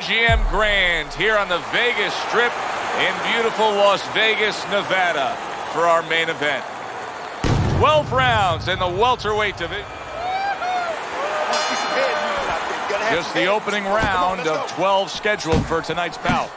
MGM Grand here on the Vegas Strip in beautiful Las Vegas, Nevada for our main event. 12 rounds in the welterweight division. Just the opening round of 12 scheduled for tonight's bout.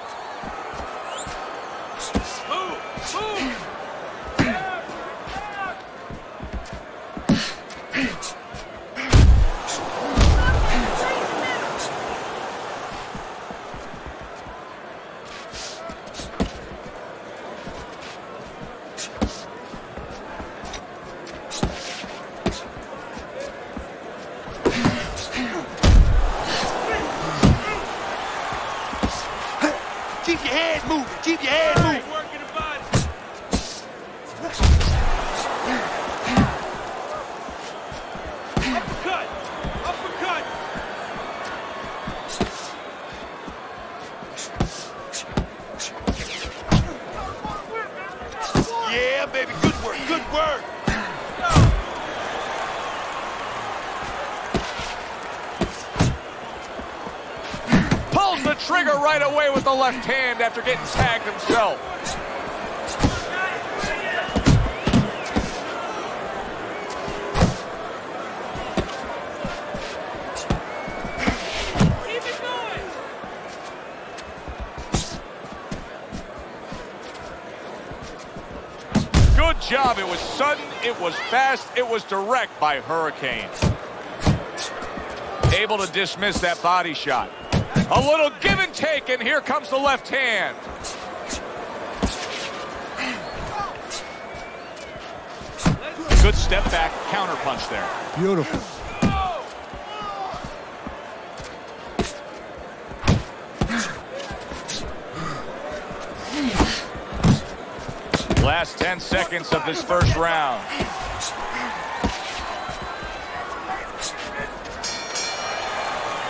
Keep your head moving. Keep your head moving. Working the body. Uppercut. Uppercut. Yeah, baby. Good work. Good work. Pulls the trigger right away with the left hand after getting tagged himself. Keep it going. Good job. It was sudden, it was fast, it was direct by Hurricane. Able to dismiss that body shot. A little give and take, and here comes the left hand. Good step back, counter punch there. Beautiful. Last 10 seconds of this first round.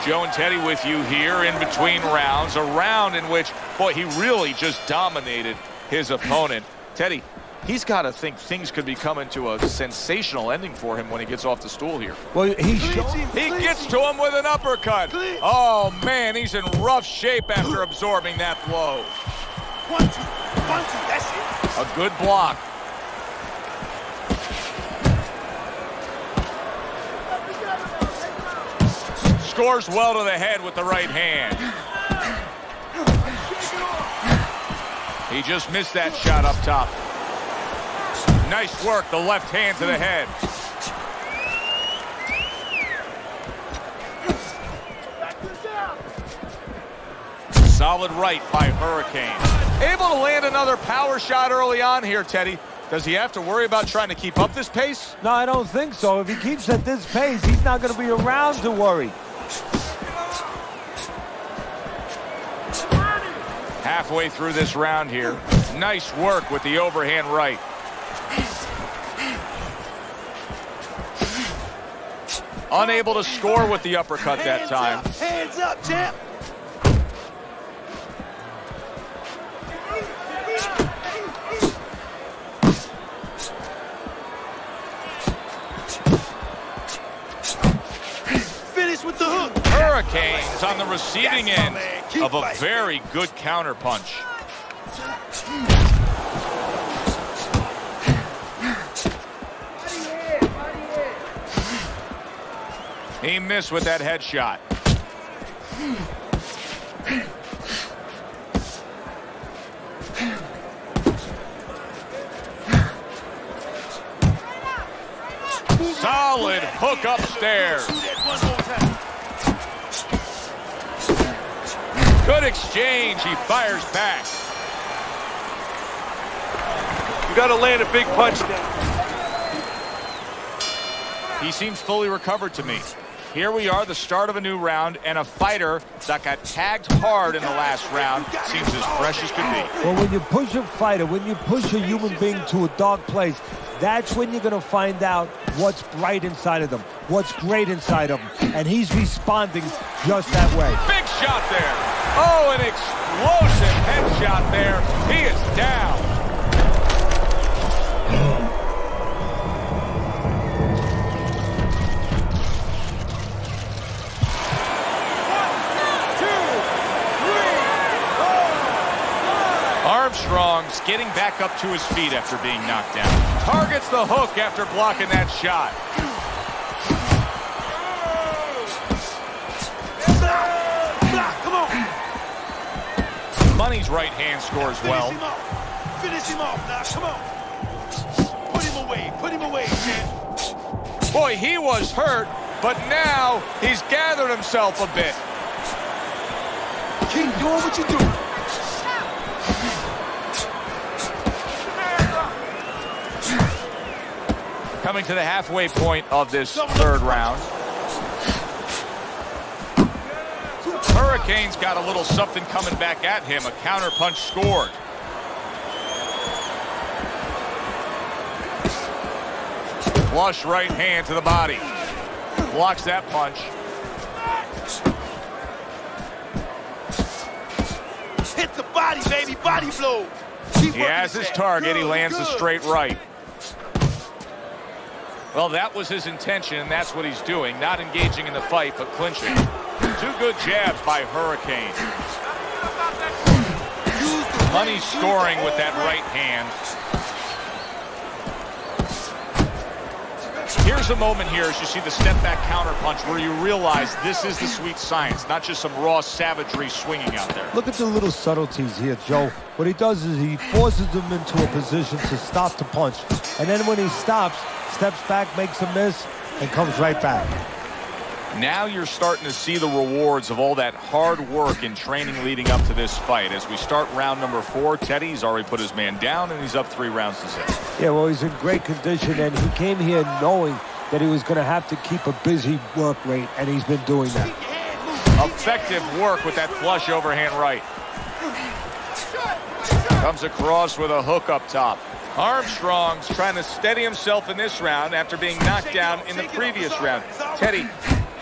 Joe and Teddy with you here in between rounds. A round in which, boy, he really just dominated his opponent. Teddy, he's got to think things could be coming to a sensational ending for him when he gets off the stool here. Well, he gets to him with an uppercut. Oh, man, he's in rough shape after absorbing that blow. 1, 2, 1, 2. That's it. A good block. Scores well to the head with the right hand. He just missed that shot up top. Nice work, the left hand to the head. Solid right by Hurricane. Able to land another power shot early on here, Teddy. Does he have to worry about trying to keep up this pace? No, I don't think so. If he keeps at this pace, he's not going to be around to worry. Halfway through this round here. Nice work with the overhand right. Unable to score with the uppercut that time. Hands up, champ. Finish with the hook. Hurricane's on the receiving end of a very good counter punch. He missed with that headshot. Solid hook upstairs. Good exchange. He fires back. You got to land a big punch there. He seems fully recovered to me. Here we are, the start of a new round, and a fighter that got tagged hard in the last round seems as fresh as could be. Well, when you push a fighter, when you push a human being to a dark place, that's when you're going to find out what's bright inside of them, what's great inside of them. And he's responding just that way. Big shot there. Oh, an explosive headshot there. He is down. Armstrong's getting back up to his feet after being knocked down. Targets the hook after blocking that shot. Come on. Money's right hand scores well. Finish him off now. Come on. Put him away. Put him away, champ. Boy, he was hurt, but now he's gathered himself a bit. Keep doing what you're doing. Coming to the halfway point of this third round. Hurricane's got a little something coming back at him. A counter punch scored. Flush right hand to the body. Blocks that punch. Hit the body, baby. Body blow. He has his target. He lands a straight right. Well, that was his intention, and that's what he's doing. Not engaging in the fight, but clinching. Two good jabs by Hurricane. Money scoring with that right hand. Here's a moment here as you see the step-back counter punch where you realize this is the sweet science, not just some raw savagery swinging out there. Look at the little subtleties here, Joe. What he does is he forces them into a position to stop the punch. And then when he stops, steps back, makes a miss, and comes right back. Now you're starting to see the rewards of all that hard work in training leading up to this fight. As we start round number 4, Teddy's already put his man down, and he's up 3 rounds to 0. Yeah, well, he's in great condition, and he came here knowing that he was going to have to keep a busy work rate, and he's been doing that. Effective work with that flush overhand right. Comes across with a hook up top. Armstrong's trying to steady himself in this round after being knocked down in the previous round. Teddy,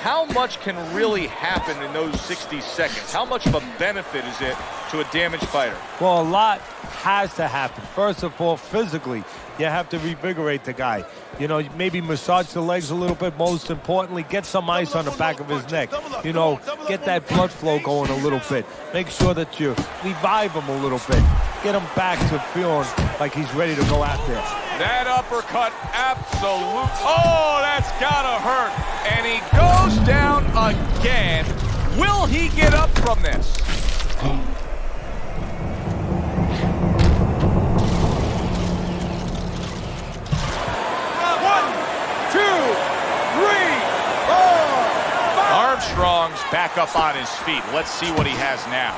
how much can really happen in those 60 seconds? How much of a benefit is it to a damaged fighter? Well, a lot has to happen. First of all, physically, you have to revigorate the guy. You know, maybe massage the legs a little bit. Most importantly, get some ice on the back of his neck. You know, get that blood flow going a little bit. Make sure that you revive him a little bit. Get him back to feeling like he's ready to go out there. That uppercut, absolute. Oh, that's gotta hurt. And he goes down again. Will he get up from this? 1, 2, 3, 4. Armstrong's back up on his feet. Let's see what he has now.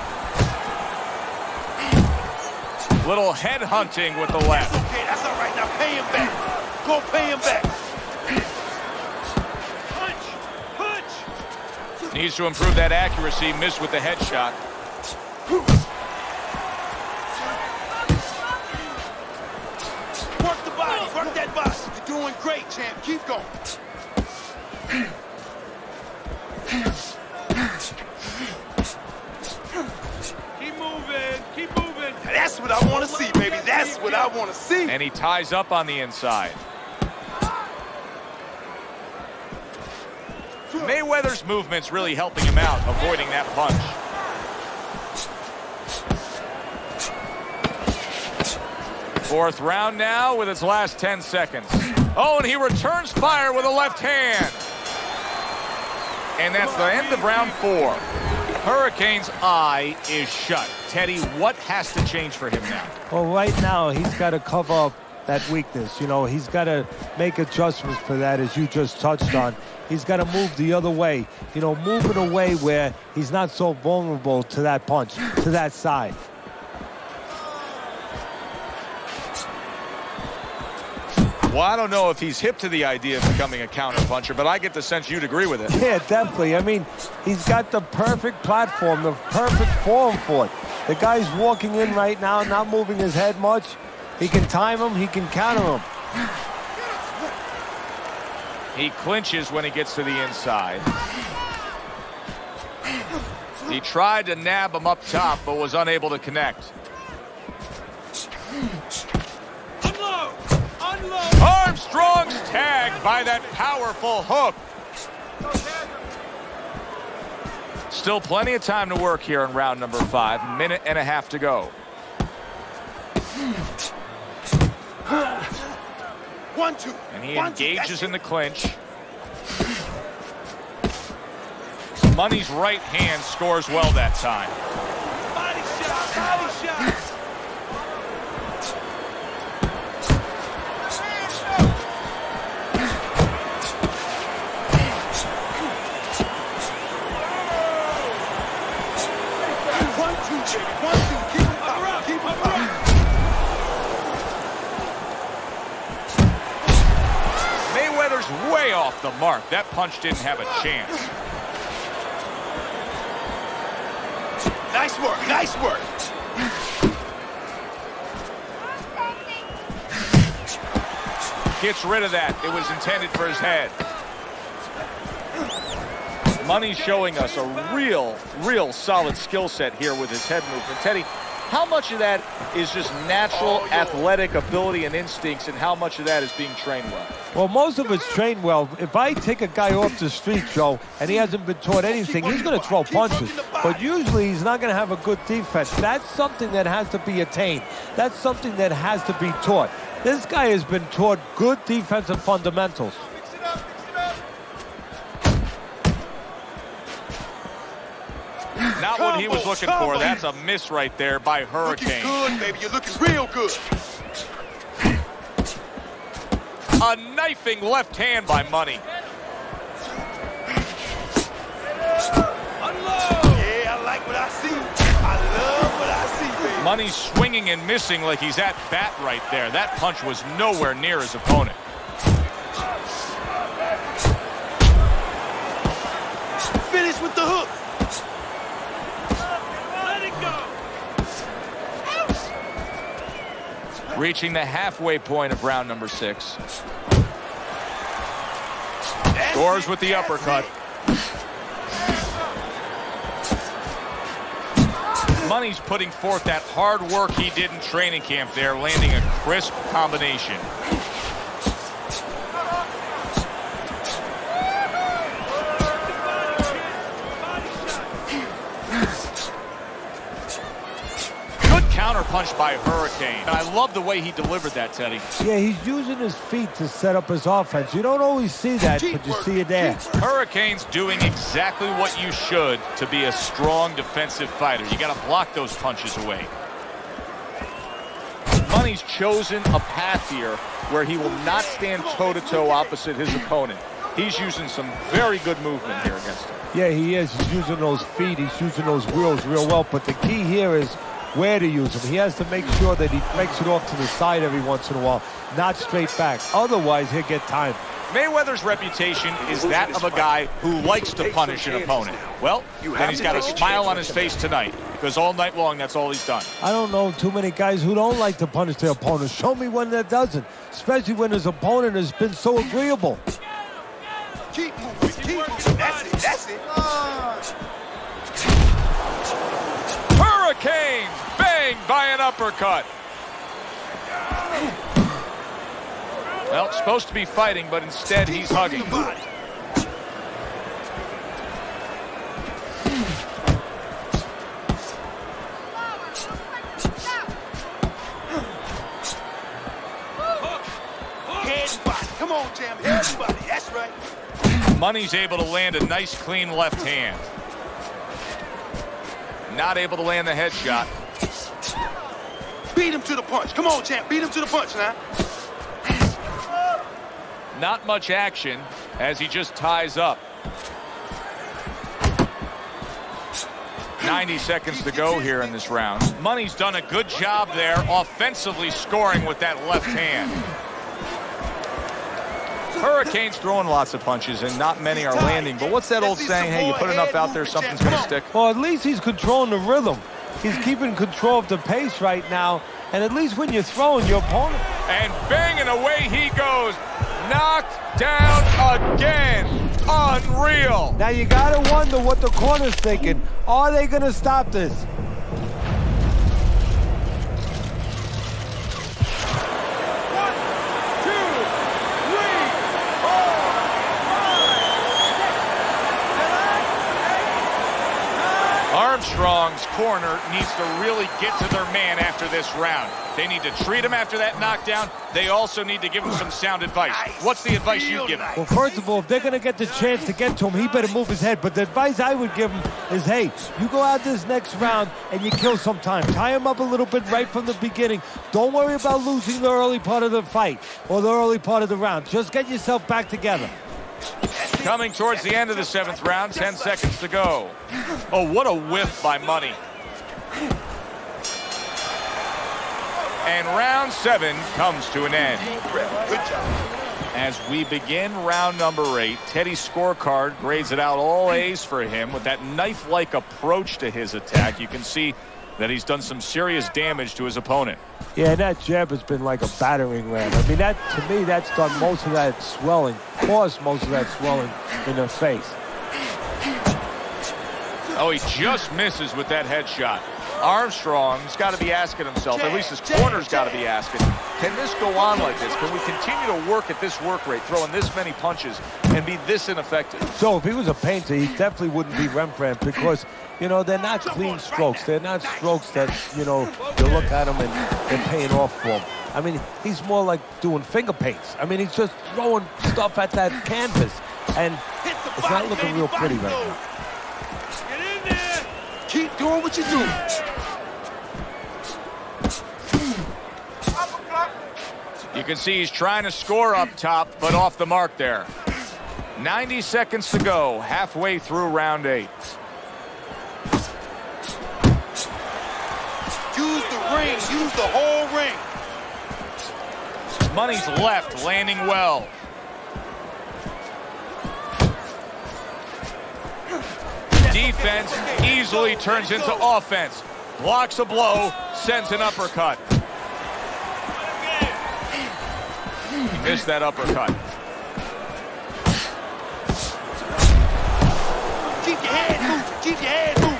Little head hunting with the left. Okay, that's all right. Now pay him back. Go pay him back. Punch. Needs to improve that accuracy. Missed with the headshot. Work the body. Work that body. You're doing great, champ. Keep going. Keep moving. Keep moving. That's what I want to see, baby. That's what I want to see. And he ties up on the inside. Mayweather's movement's really helping him out, avoiding that punch. Fourth round now with its last 10 seconds. Oh, and he returns fire with a left hand. And that's the end of round 4. Hurricane's eye is shut. Teddy, what has to change for him now? Well, right now, he's got to cover up that weakness. You know, he's got to make adjustments for that, as you just touched on. He's got to move the other way. You know, move in a way where he's not so vulnerable to that punch, to that side. Well, I don't know if he's hip to the idea of becoming a counterpuncher, but I get the sense you'd agree with it. Yeah, definitely. I mean, he's got the perfect platform, the perfect form for it. The guy's walking in right now, not moving his head much. He can time him, he can counter him. He clinches when he gets to the inside. He tried to nab him up top, but was unable to connect. Unload. Unload. Armstrong's tagged by that powerful hook. Still plenty of time to work here in round number 5. Minute and a half to go. 1, 2. And he engages in the clinch. Money's right hand scores well that time. Body shot, body shot. Mayweather's way off the mark. That punch didn't have a chance. Nice work, nice work. Gets rid of that. It was intended for his head. Money's showing us a real solid skill set here with his head movement. Teddy, how much of that is just natural athletic ability and instincts, and how much of that is being trained well? Well, most of it's trained well. If I take a guy off the street, Joe, and he hasn't been taught anything, he's going to throw punches. But usually he's not going to have a good defense. That's something that has to be attained. That's something that has to be taught. This guy has been taught good defensive fundamentals. Not what he was looking for. That's a miss right there by Hurricane. Looking good, baby. You're looking real good. A knifing left hand by Money. Unload. Yeah, I like what I see. I love what I see, baby. Money's swinging and missing like he's at bat right there. That punch was nowhere near his opponent. Finish with the hook. Reaching the halfway point of round number 6. Scores with the uppercut. Money's putting forth that hard work he did in training camp there, landing a crisp combination. Counter-punch by Hurricane. And I love the way he delivered that, Teddy. Yeah, he's using his feet to set up his offense. You don't always see that, but you see it there. Hurricane's doing exactly what you should to be a strong defensive fighter. You got to block those punches away. Money's chosen a path here where he will not stand toe-to-toe opposite his opponent. He's using some very good movement here against him. Yeah, he is. He's using those feet. He's using those wheels real well. But the key here is where to use them. He has to make sure that he breaks it off to the side every once in a while, not straight back. Otherwise, he'll get timed. Mayweather's reputation is that of a guy who likes to punish an opponent. Well, then he's got a smile on his face tonight, because all night long, that's all he's done. I don't know too many guys who don't like to punish their opponents. Show me one that doesn't, especially when his opponent has been so agreeable. Keep moving, keep moving. That's it, that's it. Hurricane banged by an uppercut. Well, supposed to be fighting, but instead he's hugging. Head and body. Come on, Jam. Head and body. That's right. Money's able to land a nice, clean left hand. Not able to land the headshot. Beat him to the punch. Come on, champ. Beat him to the punch now. Not much action as he just ties up. 90 seconds to go here in this round. Money's done a good job there offensively scoring with that left hand. Hurricane's throwing lots of punches and not many are landing. But what's that old saying? Hey, you put enough out there, something's going to stick. Well, at least he's controlling the rhythm. He's keeping control of the pace right now. And at least when you're throwing your opponent. And banging away he goes. Knocked down again. Unreal. Now you got to wonder what the corner's thinking. Are they going to stop this? Armstrong's corner needs to really get to their man after this round. They need to treat him after that knockdown. They also need to give him some sound advice. What's the advice you give him? Well, first of all, if they're going to get the chance to get to him, he better move his head. But the advice I would give him is, hey, you go out this next round and you kill some time. Tie him up a little bit right from the beginning. Don't worry about losing the early part of the fight or the early part of the round. Just get yourself back together. Coming towards the end of the 7th round, 10 seconds to go. Oh, what a whiff by Money. And round 7 comes to an end. Good job. As we begin round number 8, Teddy's scorecard grades it out all A's for him with that knife-like approach to his attack. You can see that he's done some serious damage to his opponent. Yeah, that jab has been like a battering ram. I mean, that to me, that's done most of that swelling, caused most of that swelling in their face. Oh, he just misses with that headshot. Armstrong's got to be asking himself, at least his corner's got to be asking, can this go on like this? Can we continue to work at this work rate, throwing this many punches, and be this ineffective? So if he was a painter, he definitely wouldn't be Rembrandt because, you know, they're not clean strokes. They're not strokes that, you know, you look at them and they're paying off for him. I mean, he's more like doing finger paints. I mean, he's just throwing stuff at that canvas, and it's not looking real pretty right now. Get in there. Keep doing what you're doing. You can see he's trying to score up top, but off the mark there. 90 seconds to go, halfway through round 8. Use the ring. Use the whole ring. Money's left, landing well. Defense easily turns into offense. Blocks a blow, sends an uppercut. He missed that uppercut. Keep your head moving. Keep your head moving.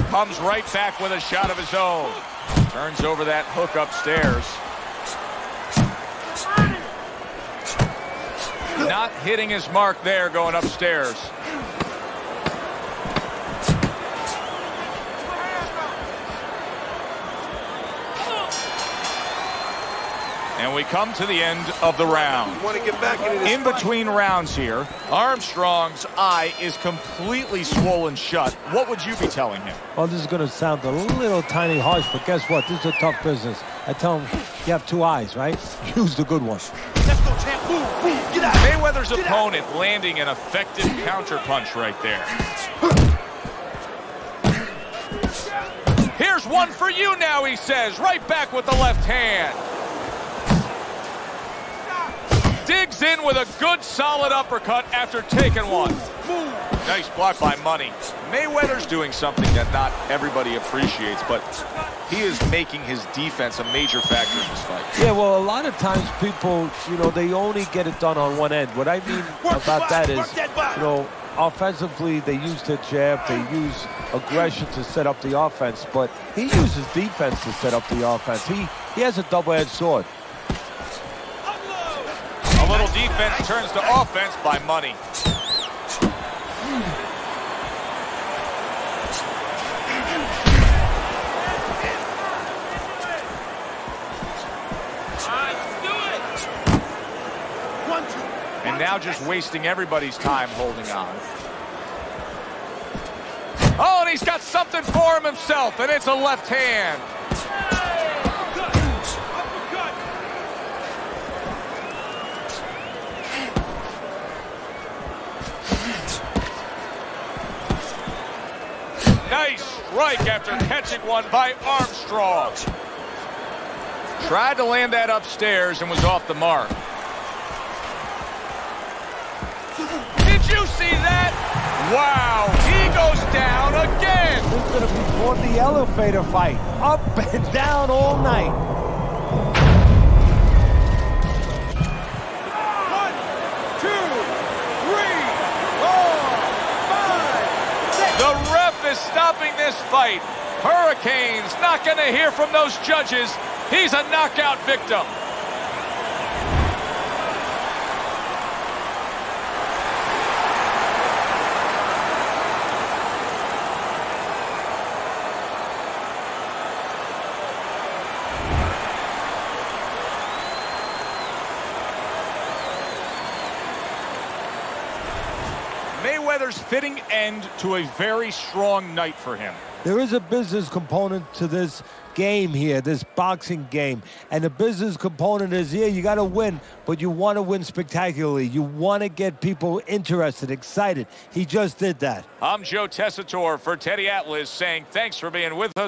Comes right back with a shot of his own. Turns over that hook upstairs. Not hitting his mark there going upstairs. And we come to the end of the round. You want to get back into this In between rounds here, Armstrong's eye is completely swollen shut. What would you be telling him? Well, this is going to sound a little tiny harsh, but guess what? This is a tough business. I tell him, you have 2 eyes, right? Use the good one. Let's go, champ. Move, move. Get out. Mayweather's opponent landing an effective counterpunch right there. Here's one for you now, he says. Right back with the left hand. Digs in with a good, solid uppercut after taking one. Nice block by Money. Mayweather's doing something that not everybody appreciates, but he is making his defense a major factor in this fight. Yeah, well, a lot of times people, you know, they only get it done on one end. What I mean about that is, you know, offensively, they use their jab, they use aggression to set up the offense, but he uses defense to set up the offense. He has a double-edged sword. A little defense turns to offense by Money. And now just wasting everybody's time holding on. Oh, and he's got something for him himself, and it's a left hand. Nice strike after catching one by Armstrong. Tried to land that upstairs and was off the mark. Did you see that? Wow, he goes down again. This is going to be for the elevator fight. Up and down all night. 1, 2, 3, 4, 5, 6. The ref is stopping this fight. Hurricane's not going to hear from those judges. He's a knockout victim. Mayweather's fitting end to a very strong night for him. There is a business component to this game here, this boxing game. And the business component is, yeah, you got to win, but you want to win spectacularly. You want to get people interested, excited. He just did that. I'm Joe Tessitore for Teddy Atlas saying thanks for being with us.